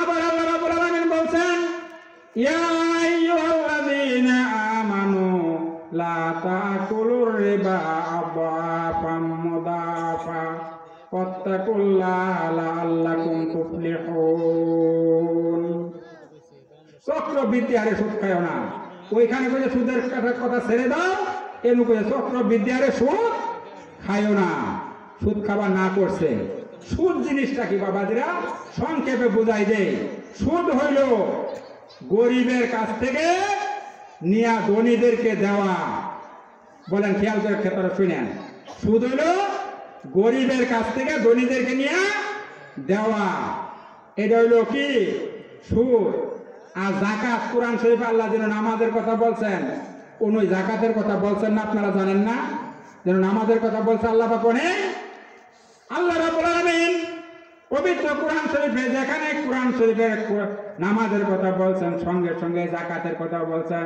আবার আল্লাহ রাব্বুল আলামিন বলছেন, ইয়া আইয়ুহাল্লাযীনা আমানু লা তাকুলুর রিবা আদআফাম মুদাফা ওয়াত্তাকুল্লাহা লাআল্লাকুম তুফলিহুন। চক্রবৃদ্ধি হারে সুদ খায়ও না। ওইখানে কইছে সুদের কথা ছেড়ে দাও, এমন কইছে চক্রবৃদ্ধি হারে সুদ খায়ও না। সুদ খাবার না করছে। সুদ জিনিসটা কি বাবাজিরা? সংক্ষেপে বুঝাই দেই। সুদ হইল গরিবের কাছ থেকে নিয়া ধনীদেরকে দেওয়া। বলেন, খেয়াল করে ক্ষেত্রে শুনেন। সুদ হইল গরিবের কাছ থেকে ধনীদেরকে নিয়ে দেওয়া। এটা হইল কি সুদ। আর যাকাত, কোরআন শরীফে আল্লাহ যেন নামাজের কথা বলছেন, কোন যাকাতের কথা বলছেন না, আপনারা জানেন না? যেন নামাজের কথা বলছে আল্লাহ পাক। আল্লাহ রাব্বুল আলামিন পবিত্র কোরআন শরীফে যেখানে কোরআন শরীফের নামাজের কথা বলছেন, সঙ্গে সঙ্গে যাকাতের কথা বলছেন।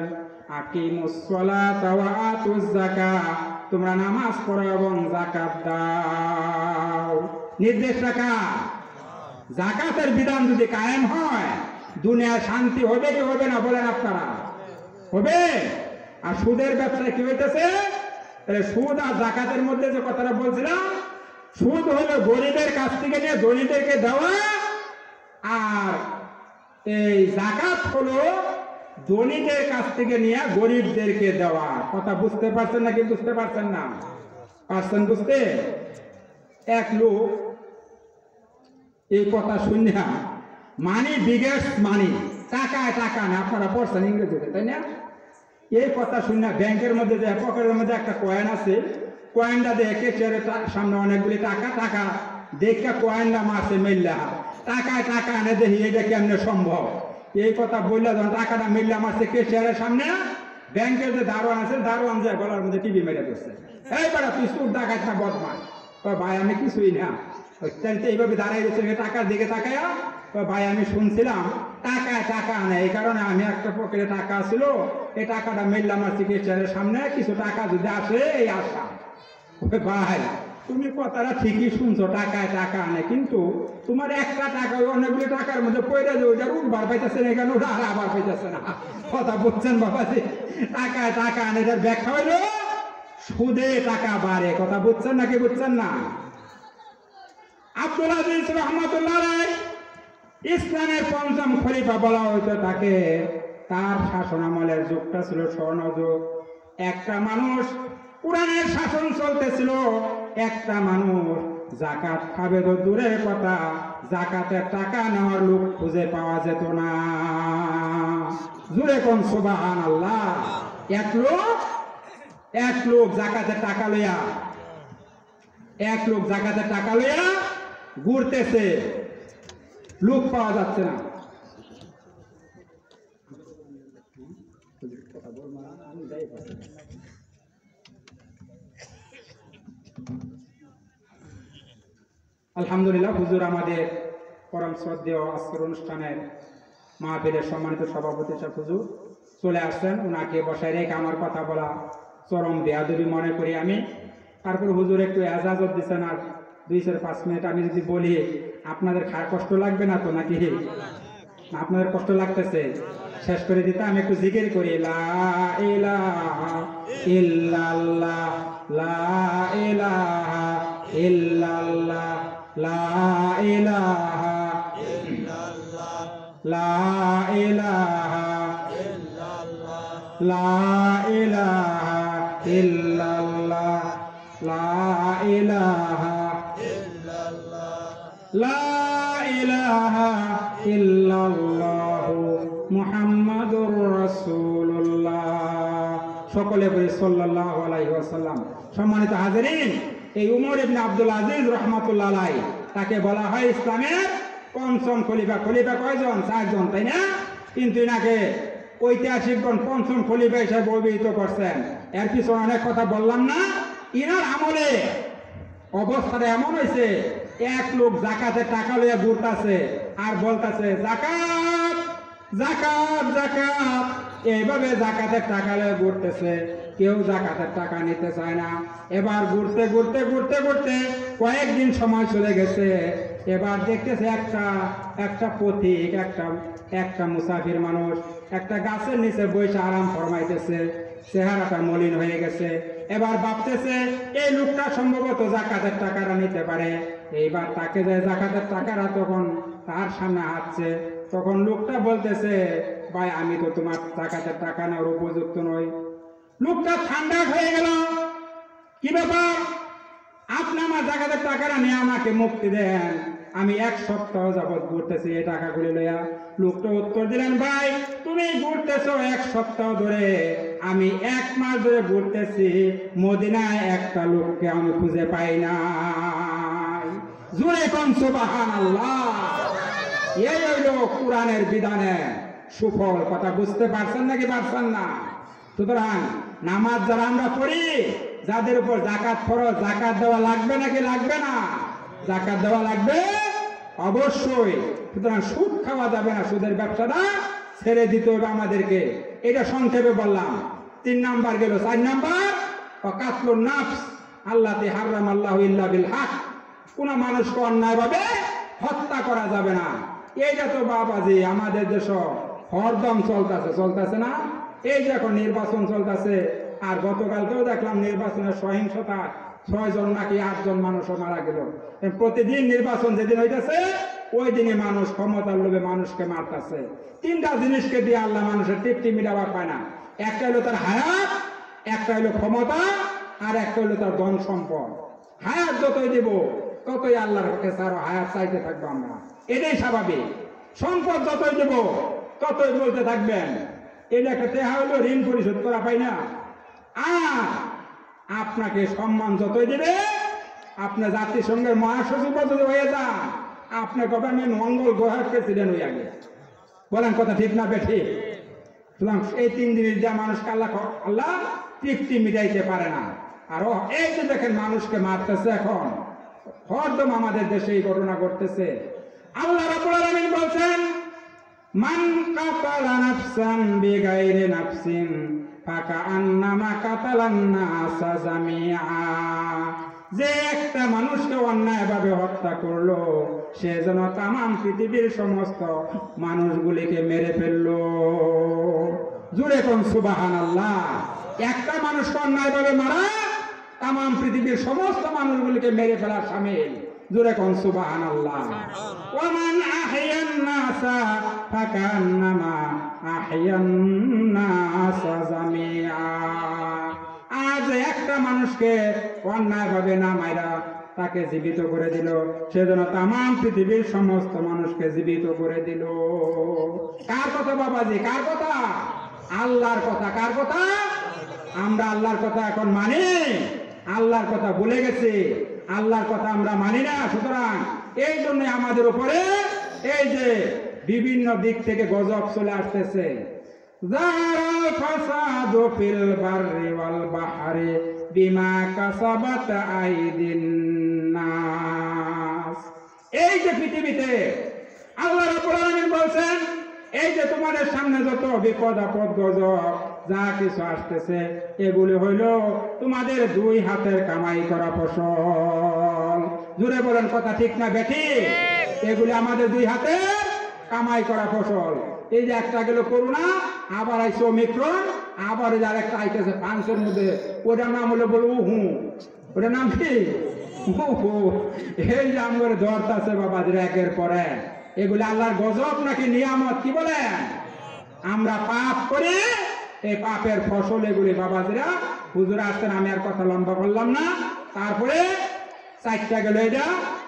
আকিমুস সালাতা ওয়া আতুজ যাকাত, তোমরা নামাজ পড়ো এবং যাকাত দাও। নির্দেশ রাখা। যাকাতের বিধান যদি কায়েম হয়, দুনিয়ায় শান্তি হবে কি হবে না? বলেন আপনারা, হবে? আর সুদের ব্যবসায় কি হইতেছে? সুদ আর যাকাতের মধ্যে যে কথাটা বলছিলাম, সুদ হলো গরিবের কাছ থেকে নিয়ে ধনীদেরকে দেওয়া, আর এই যাকাত হলো ধনীদের কাছ থেকে নিয়ে গরিবদেরকে দেওয়া। কথা বুঝতে পারছেন নাকি বুঝতে পারছেন না? পারছেন বুঝতে? এক লোক এই কথা শুনিয়া, মানি বিগেস্ট মানি, টাকায় টাকা না, আপনারা পড়ছেন ইংরেজিতে তাই না? এই কথা শুনিয়া ব্যাংকের মধ্যে যে পকেটের মধ্যে একটা কয়েন আছে, কয়েনটা দেখে চেয়ারের সামনে অনেকগুলি টাকা দেখে কয়েনটা মারছে মেল্লা, টাকায় টাকা এনে দেখি এটা কেমনে সম্ভব। এই কথা বললে যখন টাকাটা মেল্লা মারছে কে চেয়ারের সামনে, ব্যাংকের যে দারোয়ান আছে, দারোয়ান যায় গলার মধ্যে টিভি মেরে দিচ্ছে, এই বেটা তুই চুর ডাকাত না বদমাস? ভাই আমি কিছুই না। এইভাবে দাঁড়াই দিচ্ছে টাকার দিকে তাকায়া, ভাই আমি শুনছিলাম টাকায় টাকা আনে, এই কারণে আমি একটা পকেটে টাকা ছিল, এই টাকাটা মেল্লা মারছি কে চেয়ারের সামনে, কিছু টাকা যদি আসে এই আশা। ভাই তুমি কথাটা ঠিকই শুনছো, টাকায় টাকা আনে, কিন্তু তোমার একটা টাকা ওই অনেকগুলি টাকার মধ্যে পড়ে যায়, ওইটার উঠবার পাইতেছে না, কেন ওটা আর আবার পাইতেছে না। কথা বুঝছেন বাবাজি? টাকায় টাকা আনে, এটার ব্যাখ্যা হইল সুদে টাকা বাড়ে। কথা বুঝছেন নাকি বুঝছেন না? আব্দুল আজিজ রহমাতুল্লাহ আলাইহি ইসলামের পঞ্চম খলিফা বলা হইতো তাকে। তার শাসন আমলের যুগটা ছিল স্বর্ণ যুগ। একটা মানুষ, কোরআনের শাসন চলতেছিল, একটা মানুষ যাকাত খাবে তো দূরের কথা, যাকাতের টাকা নেওয়ার লোক খুঁজে পাওয়া যেত না। জুড়ে কোন সুবহানাল্লাহ। এক লোক যাকাতের টাকা লইয়া, এক লোক যাকাতের টাকা লইয়া ঘুরতেছে, লোক পাওয়া যাচ্ছে না। আলহামদুলিল্লাহ, হুজুর আমাদের পরম শ্রদ্ধেয় আজকের অনুষ্ঠানের মাহফিলের সম্মানিত সভাপতি সাহেব হুজুর চলে আসছেন। ওনাকে বসায় রেখে আমার কথা বলা চরম বেয়াদবি মনে করি আমি। তারপর হুজুর একটু এজাজত দিচ্ছেন, আর 2-5 মিনিট আমি যদি বলি আপনাদের কষ্ট লাগবে না তো নাকি? আপনাদের কষ্ট লাগতেছে? শেষ করে দিতে আমি একটু জিকির করি, লা ইলাহা ইল্লাল্লাহ, লা ইলাহা ইল্লাল্লাহ, লা ইলাহা ইল্লাল্লাহ, লা ইলাহা ইল্লাল্লাহ, লা ইলাহা ইল্লাল্লাহ, লা ইলাহা ইল্লাল্লাহ, লা ইলাহা ইল্লাল্লাহ মুহাম্মাদুর রাসূলুল্লাহ। সকলে বলি সাল্লাল্লাহু আলাইহি ওয়াসাল্লাম। সম্মানিত হাজিরিন, এই উমর ইবনে আব্দুল আজিজ রহমাতুল্লাহ আলাইহি, তাকে বলা হয় ইসলামের পঞ্চম খলিফা। খলিফা কয়জন? 4 জন, তাই না? কিন্তু ইনাকে ঐতিহাসিকগণ পঞ্চম খলিফা হিসেবে অভিহিত করছেন। এর পিছনে অনেক কথা বললাম না। ইনার আমলে অবস্থাটা এমন হয়েছে, এক লোক জাকাতের টাকা লইয়া ঘুরতেছে আর বলতেছে জাকাত জাকাত জাকাত, এইভাবে জাকাতের টাকা লইয়া ঘুরতেছে। কেউ জাকাতের টাকা নিতে চায় না। এবার ঘুরতে ঘুরতে ঘুরতে ঘুরতে কয়েকদিন সময় চলে গেছে। এবার দেখতেছে একটা পথিক, একটা মুসাফির মানুষ একটা গাছের নিচে বসে আরাম ফরমাইতেছে। চেহারাটা মলিন হয়ে গেছে। এবার ভাবতেছে এই লোকটা সম্ভবত জাকাতের টাকাটা নিতে পারে। এইবার তাকে যে জাকাতের টাকাটা তখন তার সামনে আসছে, তখন লোকটা বলতেছে ভাই আমি তো তোমার জাকাতের টাকা নেওয়ার উপযুক্ত নই। লোকটা ঠান্ডা হয়ে গেল, কি ব্যাপার, আপনি আমার জাকাতের টাকাটা নিয়ে আমাকে মুক্তি দেন, আমি 1 সপ্তাহ যাবৎ ঘুরতেছি এই টাকাগুলি লইয়া। লোকটা উত্তর দিলেন ভাই তুমি ঘুরতেছো 1 সপ্তাহ ধরে, আমি 1 মাস ধরে ঘুরতেছি, মদিনায় একটা লোককে আমি খুঁজে পাই না। জোরে কোন সুবহানাল্লাহ। এই হইল কোরআনের বিধানে সুফল। কথা বুঝতে পারছেন নাকি পারছেন না? সুতরাং নামাজ যারা আমরা পড়ি, যাদের উপর জাকাত ফরজ, জাকাত দেওয়া লাগবে নাকি লাগবে না? জাকাত দেওয়া লাগবে অবশ্যই। সুতরাং সুদ খাওয়া যাবে না, সুদের ব্যবসাটা ছেড়ে দিতে হবে আমাদেরকে। এটা সংক্ষেপে বললাম। 3 নাম্বার গেল। 4 নাম্বার কাতলুন নাফস আল্লাতি হারাম আল্লাহু ইল্লা বিল হক, কোন মানুষকে অন্যায়ভাবে হত্যা করা যাবে না। এইটা তো বাবাজি আমাদের দেশ হরদম চলতেছে না? এই যে এখন নির্বাচন চলতেছে, আর গতকালকেও দেখলাম নির্বাচনের সহিংসতা 6 জন নাকি 8 জন মানুষও মারা গেল। প্রতিদিন নির্বাচন যেদিন হইতেছে ওই দিনে মানুষ ক্ষমতার লোভে মানুষকে মারতেছে। 3টা জিনিসকে দিয়ে আল্লাহ মানুষের তৃপ্তি মিটাবার পায় না। একটা হলো তার হায়াত, একটা হলো ক্ষমতা, আর একটা হলো তার ধন সম্পদ। হায়াত যতই দিব ততই আল্লাহর কাছে আরো হায়াত চাইতে থাকবো আমরা, এটাই স্বাভাবিক। সম্পদ যতই দেব ততই বলতে থাকবেন এটা একটা টেহা হলো ঋণ পরিশোধ করা পাই না। আর আপনাকে সম্মান যতই দেবে, আপনার জাতিসংঘের মহাসচিব যদি হয়ে যান, আপনি গভর্নমেন্ট মঙ্গল গ্রহের প্রেসিডেন্ট হয়ে আগে। বলেন কথা ঠিক না বেঠিক? সুতরাং এই 3 জিনিস যা মানুষকে আল্লাহ তৃপ্তি মিটাইতে পারে না। আর এই যে দেখেন মানুষকে মারতেছে, এখন হরদম আমাদের দেশে এই ঘটনা ঘটতেছে। আল্লাহ রাব্বুল আলামিন বলছেন মান কাতালা নাফসান বিগাইরি নাফসিন ফাকাআন্নামা কাতালান নাসা জামিআ, যে একটা মানুষকে অন্যায়ভাবে হত্যা করলো সে যেন তামাম পৃথিবীর সমস্ত মানুষগুলিকে মেরে ফেললো। জোরে কোন সুবহানাল্লাহ। একটা মানুষকে অন্যায়ভাবে মারা তামাম পৃথিবীর সমস্ত মানুষগুলিকে মেরে ফেলার শামিল। জোরে কোন সুবহানাল্লাহ। ওয়ামান আহইয়ান নাসা ফাকান্নামা আহইয়ান নাসা জামিআ, আজ একটা মানুষকে অন্যায়ভাবে না মাইরা তাকে জীবিত করে দিল, সেজন্য তামাম পৃথিবীর সমস্ত মানুষকে জীবিত করে দিল। কার কথা বাবাজি? কার কথা? আল্লাহর কথা। কার কথা? আমরা আল্লাহর কথা এখন মানি, আল্লাহর কথা ভুলে গেছি, আল্লাহর কথা আমরা মানি না। সুতরাং এই জন্য আমাদের উপরে এই যে বিভিন্ন দিক থেকে গজব চলে আসতেছে। যারাল ফাসাদু ফিল বাররি ওয়াল বাহরি বিমা কাসাবাত আইদিন নাস, এই যে পৃথিবীতে আল্লাহ রাব্বুল আলামিন বলছেন এই যে তোমাদের সামনে যত বিপদ আপদ গজব যা কিছু আসতেছে এগুলি হইল তোমাদের 2 হাতের কামাই করা ফসল। জোরে বলেন কথা ঠিক না বেঠিক? এগুলি আমাদের 2 হাতের কামাই করা ফসল। এই যে একটা গেল করোনা, আবার আইছে ওমিক্রন, আবার এই আরেকটা আইতেছে ফ্রান্সের মধ্যে, ওটার নাম হলো বলবো ওটার নাম কি? এই যে আমার ধরতেছে বাবাদের একের পর এক। এগুলি আল্লাহর গজব নাকি নিয়ামত? কি বলেন? আমরা পাপ করি, এই পাপের ফসল এগুলি বাবাজিরা। হুজুর আসতেন, আমি আর কথা লম্বা করলাম না। তারপরে 4টা গেল এটা,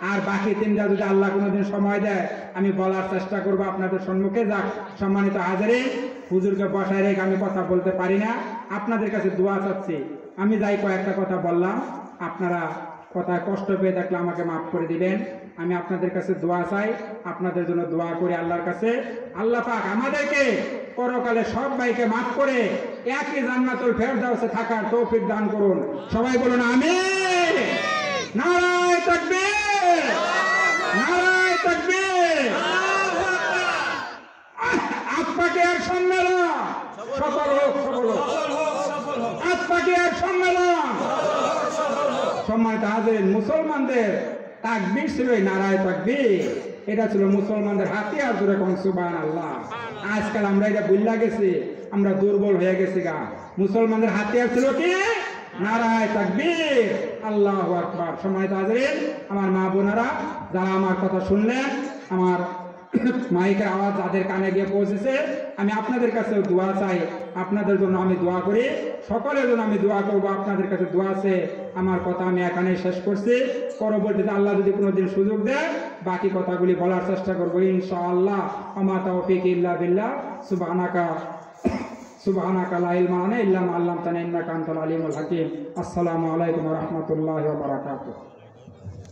আর বাকি 3টা যদি আল্লাহ কোনোদিন সময় দেয় আমি বলার চেষ্টা করবো আপনাদের সম্মুখে। যাক সম্মানিত হাজারিন, হুজুরকে বসায় রেখে আমি কথা বলতে পারি না, আপনাদের কাছে দোয়া চাচ্ছি। আমি যাই কয়েকটা কথা বললাম, আপনারা কথায় কষ্ট পেয়ে থাকলে আমাকে মাফ করে দিবেন। আমি আপনাদের কাছে দোয়া চাই, আপনাদের জন্য দোয়া করি আল্লাহর কাছে। আল্লাহ পাক আমাদেরকে পরকালে সব ভাইকে মাফ করে একই জান্নাতুল ফেরদাউসে থাকার তৌফিক দান করুন। সবাই বলুন আমিন। নারায়ে তাকবীর, নারায়ে তাকবীর। আত্মাকের সম্মেলন সফল হোক, সফল হোক। আত্মাকের সম্মেলন। সম্মানিত হাজিরিন, মুসলমানদের তাকবীর ছিল নারায়ে তাকবীর। এটা ছিল মুসলমানদের হাতিয়ার। জোরে কোন সুবহানাল্লাহ। আজকাল আমরা এটা ভুলে গেছি, আমরা দুর্বল হয়ে গেছি গা। মুসলমানদের হাতিয়ার ছিল কি? নারায়ে তাকবীর, আল্লাহু আকবার। সম্মানিত হাজিরিন, আমার মা বোনেরা যারা আমার কথা শুনলেন, আমার মাইকের আওয়াজ যাদের কানে গিয়ে পৌঁছেছে, আমি আপনাদের কাছে দোয়া চাই। আপনাদের জন্য আমি দোয়া করি, সকলের জন্য আমি দোয়া করবো। আপনাদের কাছে দোয়া আছে। আমার কথা আমি এখানে শেষ করছি। পরবর্তীতে আল্লাহ যদি কোনোদিন সুযোগ দেয় বাকি কথাগুলি বলার চেষ্টা করবো ইনশাআল্লাহ। আমা তাওফীক ইল্লা বিল্লাহ। সুবহানাকা লা ইলমা লানা ইল্লা মা আল্লামতানা ইন্নাকা আনতাল আলিমুল হাকীম। আসসালামু আলাইকুম ওয়া রাহমাতুল্লাহি ওয়া বারাকাতুহু।